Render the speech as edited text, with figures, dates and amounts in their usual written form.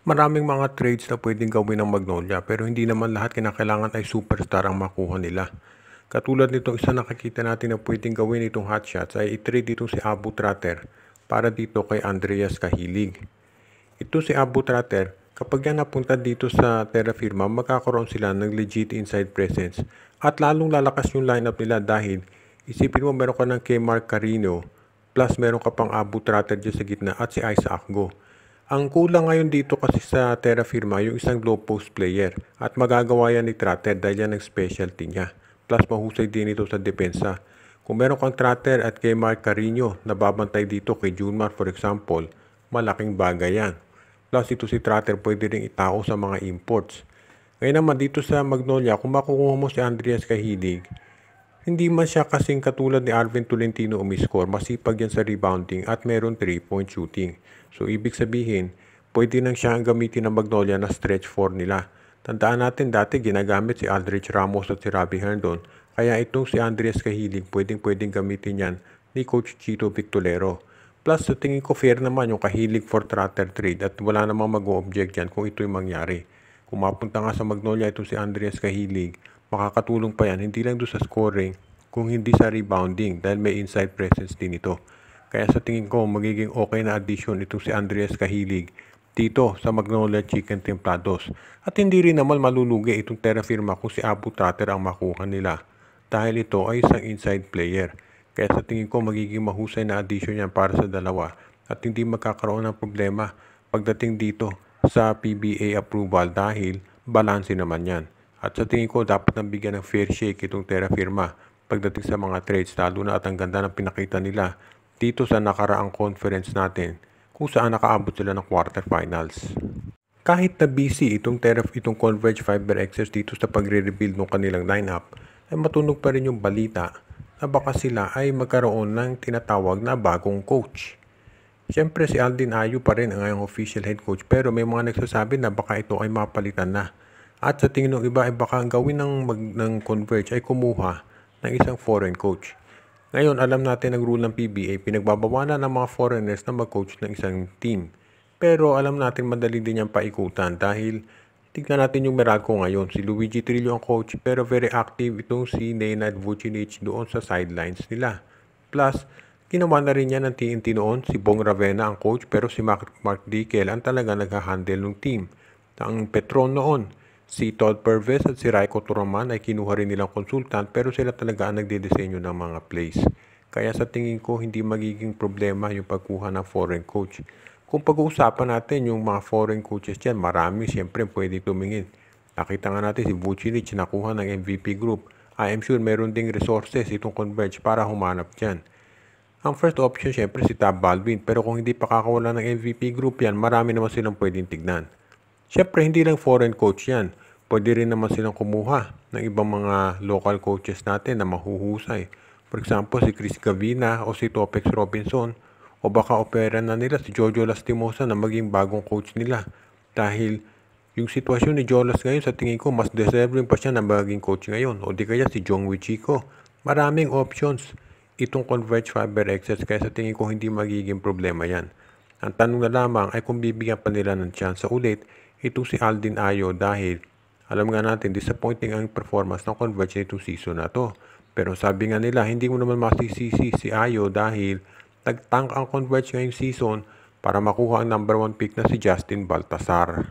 Maraming mga trades na pwedeng gawin ng Magnolia pero hindi naman lahat kinakailangan ay superstar ang makuha nila. Katulad nitong isa nakikita natin na pwedeng gawin itong hotshots ay i-trade itong si Abu Tratter para dito kay Andreas Kahilig. Ito si Abu Tratter, kapag yan napunta dito sa Terra Firma, magkakaroon sila ng legit inside presence at lalong lalakas yung lineup nila dahil isipin mo meron ka ng kay Mark Carino plus meron ka pang Abu Tratter dyan sa gitna at si Isaac Go. Ang kulang ngayon dito kasi sa Terra Firma yung isang low post player at magagawa yan ni Tratter dahil yan ang specialty niya. Plus mahusay din ito sa depensa. Kung meron kang Tratter at kay Mark Carino na babantay dito kay Junmar for example, malaking bagay yan. Plus ito si Tratter pwede rin itao sa mga imports. Ngayon naman dito sa Magnolia, kung makukuha mo si Andreas Kahilig, hindi man siya kasing katulad ni Arvin Tolentino umiscore, masipag yan sa rebounding at meron 3-point shooting. So ibig sabihin, pwede nang siya ang gamitin ng Magnolia na stretch 4 nila. Tandaan natin dati ginagamit si Aldrich Ramos at si Robbie Herndon, kaya itong si Andreas Kahilig pwedeng gamitin yan ni Coach Chito Victolero. Plus sa tingin ko fair naman yung Kahilig for Tratter trade at wala namang mag-o-object yan kung ito'y mangyari. Kung mapunta nga sa Magnolia itong si Andreas Kahilig, makakatulong pa yan hindi lang doon sa scoring kung hindi sa rebounding dahil may inside presence din ito. Kaya sa tingin ko magiging okay na addition itong si Andreas Kahilig dito sa Magnolia Chicken Templados. At hindi rin naman malulugi itong Terra Firma kung si Abu Tratter ang makuha nila dahil ito ay isang inside player. Kaya sa tingin ko magiging mahusay na addition yan para sa dalawa at hindi magkakaroon ng problema pagdating dito sa PBA approval dahil balanse naman yan. At sa tingin ko dapat nang bigyan ng fair shake itong Terra Firma pagdating sa mga trades lalo na at ang ganda ng pinakita nila dito sa nakaraang conference natin kung saan nakaabot sila ng quarterfinals. Kahit na busy itong Converge Fiber Access dito sa pagre-rebuild ng kanilang lineup ay matunog pa rin yung balita na baka sila ay magkaroon ng tinatawag na bagong coach. Siyempre si Aldin Ayu pa rin ang ngayong official head coach pero may mga nagsasabi na baka ito ay mapalitan na. At sa tingin ng iba ay baka ang gawin ng Converge ay kumuha ng isang foreign coach. Ngayon alam natin ang rule ng PBA, pinagbabawalan ng mga foreigners na mag-coach ng isang team. Pero alam natin madali din niyang paikutan dahil tignan natin yung Meralco ngayon. Si Luigi Trillo ang coach pero very active itong si Nenad Vucinic doon sa sidelines nila. Plus, ginawa na rin niya ng TNT noon si Bong Ravena ang coach pero si Mark Dickel ang talaga nag-handle ng team. Ang Petron noon, si Todd Purves at si Raiko Turaman ay kinuha rin nilang consultant pero sila talaga ang nagdidisenyo ng mga plays. Kaya sa tingin ko hindi magiging problema yung pagkuha ng foreign coach. Kung pag-uusapan natin yung mga foreign coaches dyan, marami siyempre pwede tumingin. Nakita nga natin si Vucinic nakuha ng MVP group. I am sure meron ding resources itong Converge para humanap dyan. Ang first option siyempre si Tab Baldwin pero kung hindi pa kakawala ng MVP group yan, marami naman silang pwedeng tignan. Siyempre, hindi lang foreign coach yan. Pwede rin naman silang kumuha ng ibang mga local coaches natin na mahuhusay. For example, si Chris Gavina o si Topex Robinson. O baka opera na nila si Jojo Lastimosa na maging bagong coach nila. Dahil yung sitwasyon ni Jolas ngayon sa tingin ko mas deserving pa siya na maging coach ngayon. O di kaya si Jong Wichiko. Maraming options itong Converge Fiber Access kaya sa tingin ko hindi magiging problema yan. Ang tanong na lamang ay kung bibigyan pa nila ng chance sa ulit itong si Aldin Ayo dahil alam nga natin disappointing ang performance ng Converge nitong season na to. Pero sabi nga nila hindi mo naman masisisi si Ayo dahil nag-tank ang Converge ngayong season para makuha ang number 1 pick na si Justin Baltasar.